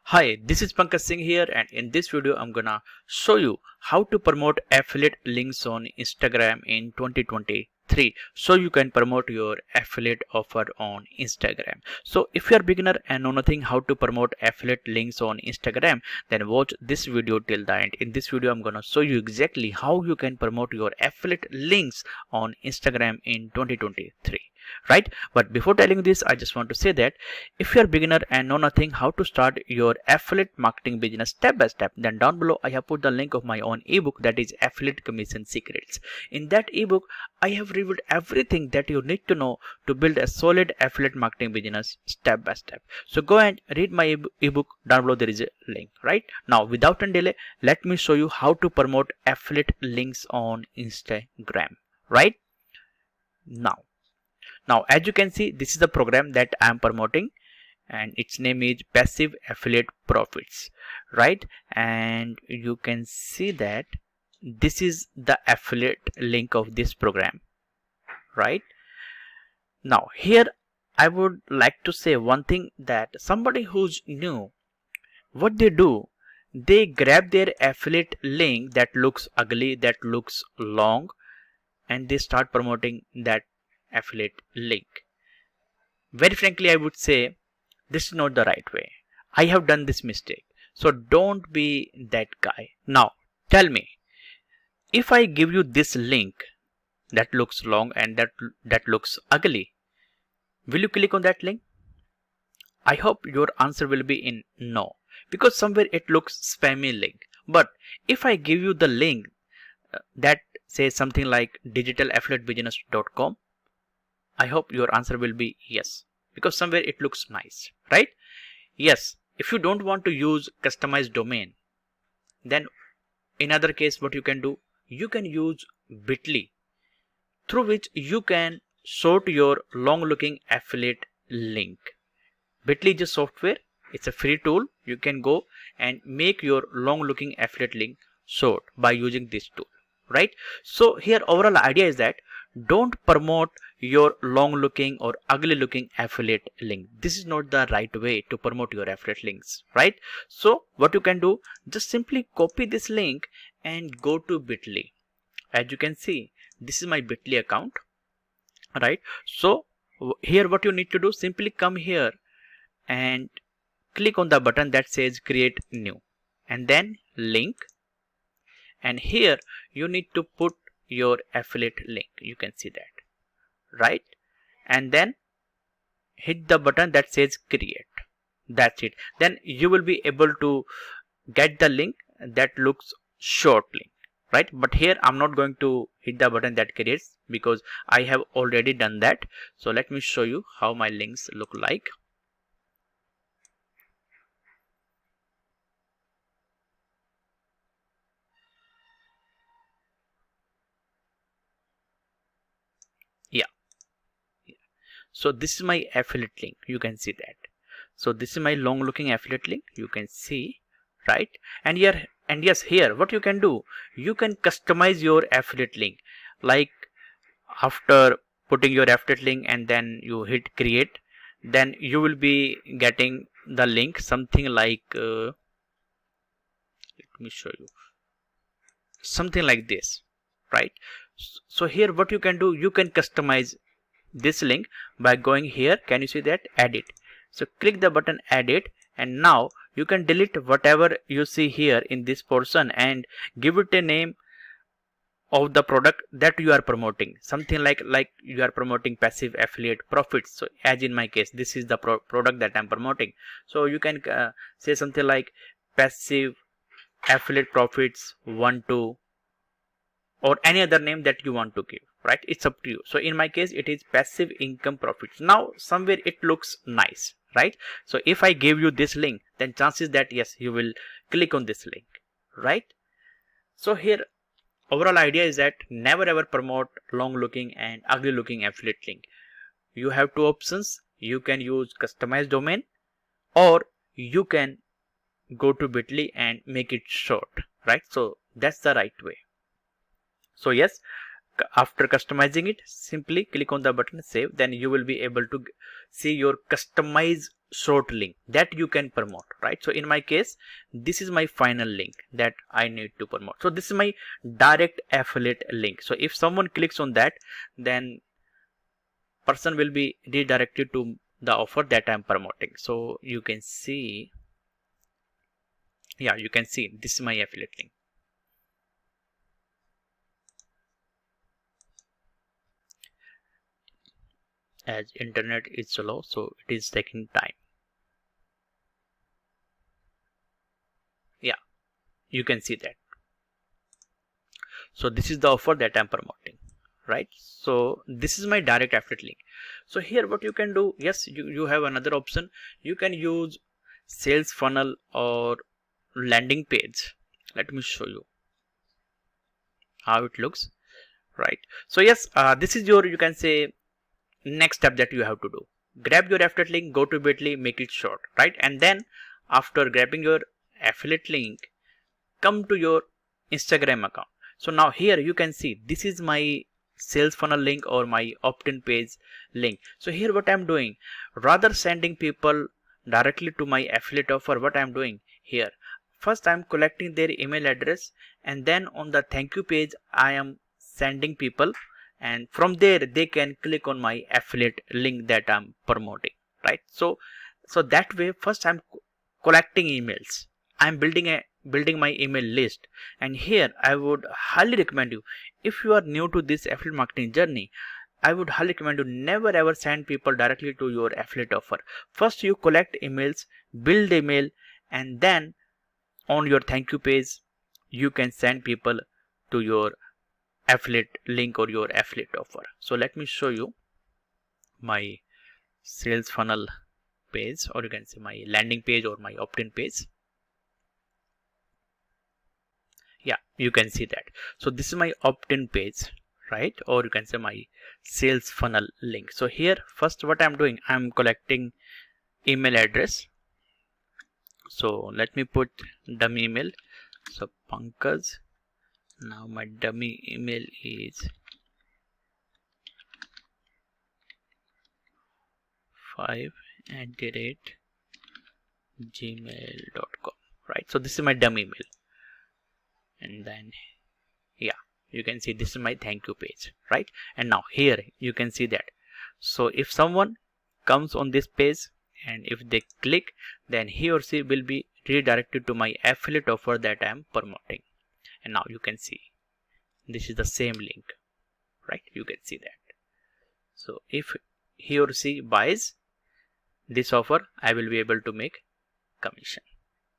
Hi, this is Pankaj Singh here, and in this video I'm gonna show you how to promote affiliate links on Instagram in 2023 so you can promote your affiliate offer on Instagram. So if you are beginner and know nothing how to promote affiliate links on Instagram, then watch this video till the end. In this video I'm gonna show you exactly how you can promote your affiliate links on Instagram in 2023. Right, but before telling this, I just want to say that if you are beginner and know nothing how to start your affiliate marketing business step by step, then down below I have put the link of my own ebook, that is Affiliate Commission Secrets. In that ebook I have revealed everything that you need to know to build a solid affiliate marketing business step by step. So go and read my ebook. Down below there is a link. Right now, without any delay, let me show you how to promote affiliate links on Instagram. Right now, as you can see, this is the program that I am promoting, and its name is Passive Affiliate Profits. Right, and you can see that this is the affiliate link of this program. Right now, here I would like to say one thing, that somebody who's new, what they do, they grab their affiliate link that looks ugly, that looks long, and they start promoting that affiliate link. Very frankly, I would say this is not the right way. I have done this mistake, so don't be that guy. Now tell me, if I give you this link that looks long and that looks ugly, will you click on that link? I hope your answer will be in no, because somewhere it looks spammy link. But if I give you the link that says something like digitalaffiliatebusiness.com, I hope your answer will be yes, because somewhere it looks nice, right? Yes, if you don't want to use customized domain, then in other case what you can do, you can use bit.ly, through which you can sort your long looking affiliate link. Bit.ly is a software, it's a free tool. You can go and make your long looking affiliate link sort by using this tool. Right, so here overall idea is that don't promote your long looking or ugly looking affiliate link. This is not the right way to promote your affiliate links. Right, so what you can do, just simply copy this link and go to bit.ly. As you can see, this is my bit.ly account. Right, so here what you need to do, simply come here and click on the button that says create new, and then link, and here you need to put your affiliate link. You can see that. Right, and then hit the button that says create. That's it. Then you will be able to get the link that looks short link. Right, but here I'm not going to hit the button that creates, because I have already done that. So let me show you how my links look like. Yeah, so this is my affiliate link. You can see that. So this is my long looking affiliate link. You can see. Right, and here, and yes, here what you can do, you can customize your affiliate link. Like, after putting your affiliate link and then you hit create, then you will be getting the link something like let me show you, something like this. Right, so here what you can do, you can customize this link by going here. Can you see that? Edit. So click the button edit, and now you can delete whatever you see here in this portion and give it a name of the product that you are promoting. Something like you are promoting passive affiliate profits. So as in my case, this is the product that I'm promoting. So you can say something like passive affiliate profits 1-2, or any other name that you want to give. Right, it's up to you. So in my case it is passive income profits. Now somewhere it looks nice. Right, so if I give you this link, then chances that yes, you will click on this link. Right, so here overall idea is that never ever promote long looking and ugly looking affiliate link. You have two options. You can use customized domain, or you can go to bit.ly and make it short. Right, so that's the right way. So yes, after customizing it, simply click on the button save. Then you will be able to see your customized short link that you can promote, right? So in my case, this is my final link that I need to promote. So this is my direct affiliate link. So if someone clicks on that, then person will be redirected to the offer that I'm promoting. So you can see, yeah, you can see this is my affiliate link. As internet is slow, so it is taking time. Yeah, you can see that. So this is the offer that I'm promoting, right? So this is my direct affiliate link. So here what you can do, yes, you have another option. You can use sales funnel or landing page. Let me show you how it looks, right? So yes, this is your, you can say, next step that you have to do. Grab your affiliate link, go to bit.ly, make it short, right? And then after grabbing your affiliate link, come to your Instagram account. So now here you can see this is my sales funnel link or my opt-in page link. So here what I'm doing, rather sending people directly to my affiliate offer, what I'm doing here, first I'm collecting their email address, and then on the thank you page I am sending people, and from there they can click on my affiliate link that I'm promoting, right? So that way, first I'm collecting emails, I'm building my email list. And here I would highly recommend you, if you are new to this affiliate marketing journey, I would highly recommend you never ever send people directly to your affiliate offer. First you collect emails, build email, and then on your thank you page you can send people to your affiliate link or your affiliate offer. So let me show you my sales funnel page, or you can say my landing page or my opt-in page. Yeah, you can see that. So this is my opt-in page, right? Or you can say my sales funnel link. So here first what I'm doing, I'm collecting email address. So let me put dummy email. So Pankaj, now my dummy email is 5@gmail.com, right? So this is my dummy email, and then yeah, you can see this is my thank you page, right? And now here you can see that. So if someone comes on this page and if they click, then he or she will be redirected to my affiliate offer that I am promoting. And now you can see this is the same link, right? You can see that. So if he or she buys this offer, I will be able to make commission.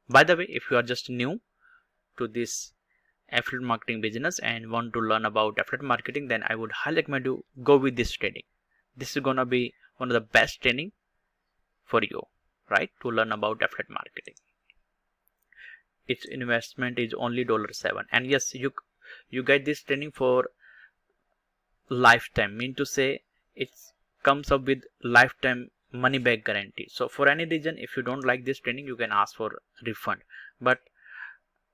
By the way, if you are just new to this affiliate marketing business and want to learn about affiliate marketing, then I would highly recommend you go with this training. This is gonna be one of the best training for you, right? To learn about affiliate marketing. Its investment is only $7, and yes, you get this training for lifetime. Mean to say, it comes up with lifetime money back guarantee. So for any reason, if you don't like this training, you can ask for refund. But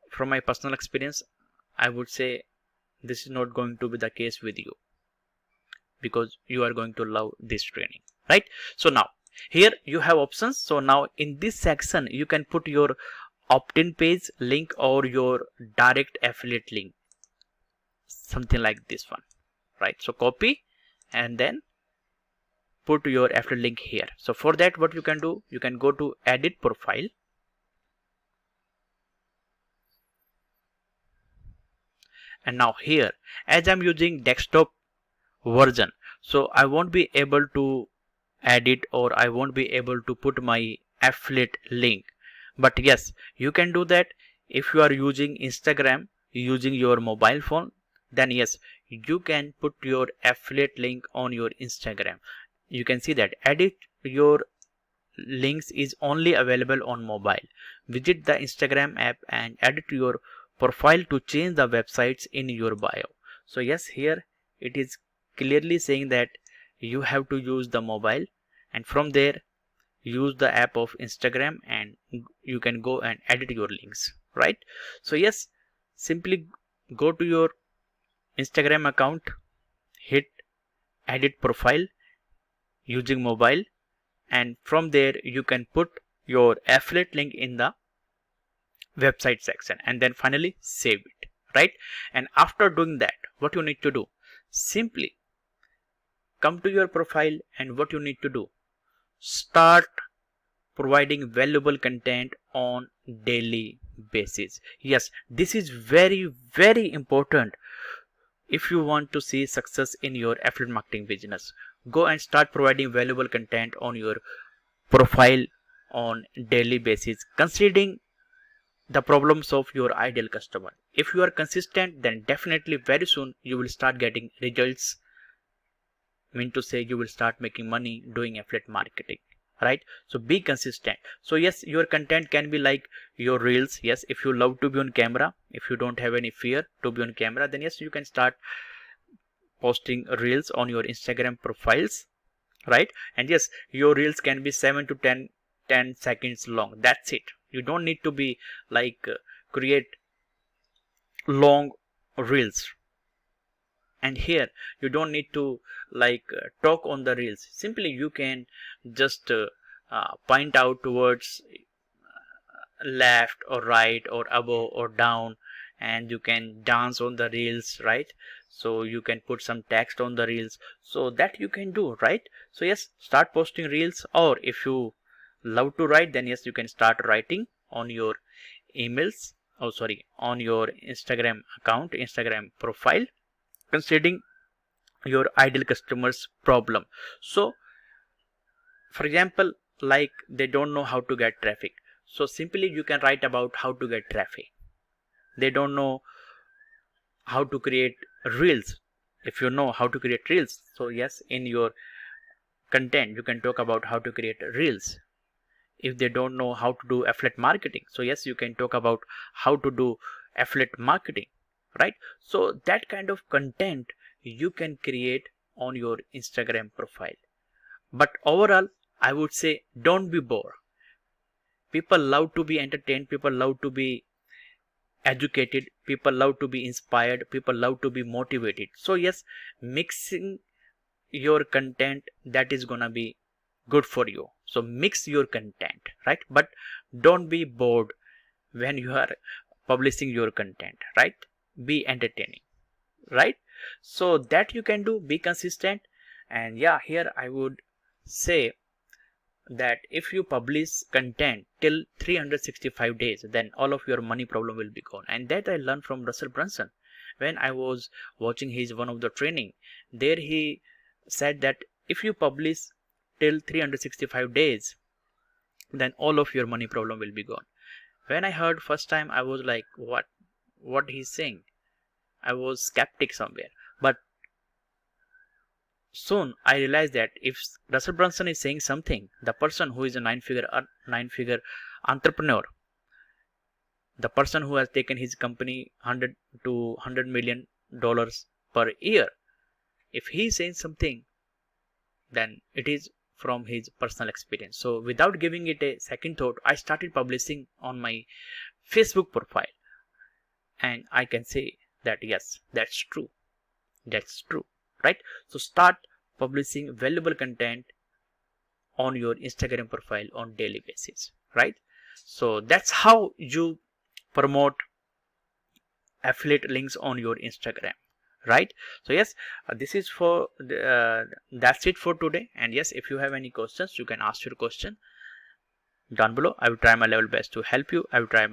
from my personal experience, I would say this is not going to be the case with you, because you are going to love this training, right? So now here you have options. So now in this section you can put your opt-in page link or your direct affiliate link, something like this one, right? So copy and then put your affiliate link here. So for that, what you can do, you can go to edit profile, and now here, as I'm using desktop version, so I won't be able to edit, or I won't be able to put my affiliate link. But yes, you can do that if you are using Instagram using your mobile phone. Then yes, you can put your affiliate link on your Instagram. You can see that edit your links is only available on mobile. Visit the Instagram app and edit your profile to change the websites in your bio. So yes, here it is clearly saying that you have to use the mobile, and from there use the app of Instagram, and you can go and edit your links, right? So yes, simply go to your Instagram account, hit edit profile using mobile, and from there you can put your affiliate link in the website section, and then finally save it, right? And after doing that, what you need to do, simply come to your profile, and what you need to do, start providing valuable content on daily basis. Yes, this is very, very important. If you want to see success in your affiliate marketing business, go and start providing valuable content on your profile on daily basis, considering the problems of your ideal customer. If you are consistent, then definitely very soon you will start getting results. Mean to say, you will start making money doing affiliate marketing, right? So be consistent. So yes, your content can be like your reels. Yes, if you love to be on camera, if you don't have any fear to be on camera, then yes, you can start posting reels on your Instagram profiles, right? And yes, your reels can be 7 to 10 seconds long. That's it. You don't need to be like create long reels. And here you don't need to like talk on the reels. Simply you can just point out towards left or right or above or down, and you can dance on the reels, right? So you can put some text on the reels, so that you can do, right? So yes, start posting reels. Or if you love to write, then yes, you can start writing on your emails, on your Instagram account, Instagram profile, considering your ideal customers problem. So for example, like they don't know how to get traffic, so simply you can write about how to get traffic. They don't know how to create reels. If you know how to create reels, so yes, in your content you can talk about how to create reels. If they don't know how to do affiliate marketing, so yes, you can talk about how to do affiliate marketing, right? So that kind of content you can create on your Instagram profile. But overall, I would say, don't be bored. People love to be entertained, people love to be educated, people love to be inspired, people love to be motivated. So yes, mixing your content, that is gonna be good for you. So mix your content, right? But don't be bored when you are publishing your content, right? Be entertaining, right? So that you can do, be consistent. And yeah, here I would say that if you publish content till 365 days, then all of your money problem will be gone. And that I learned from Russell Brunson when I was watching his one of the training. There he said that if you publish till 365 days, then all of your money problem will be gone. When I heard first time, I was like, what he's saying? I was skeptic somewhere. But soon I realized that if Russell Brunson is saying something, the person who is a nine-figure entrepreneur, the person who has taken his company 100 to 100 million dollars per year, if he is saying something, then it is from his personal experience. So without giving it a second thought, I started publishing on my Facebook profile, and I can say that yes, that's true. That's true, right? So start publishing valuable content on your Instagram profile on daily basis, right? So that's how you promote affiliate links on your Instagram, right? So yes, this is for that's it for today. And yes, if you have any questions, you can ask your question down below. I will try my level best to help you. I will try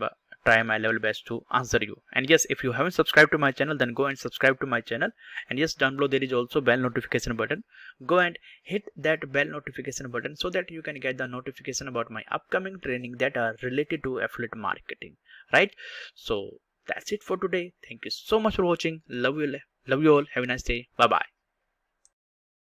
my level best to answer you. And yes, if you haven't subscribed to my channel, then go and subscribe to my channel. And yes, down below there is also bell notification button. Go and hit that bell notification button so that you can get the notification about my upcoming training that are related to affiliate marketing, right? So that's it for today. Thank you so much for watching. Love you all. Have a nice day. Bye bye.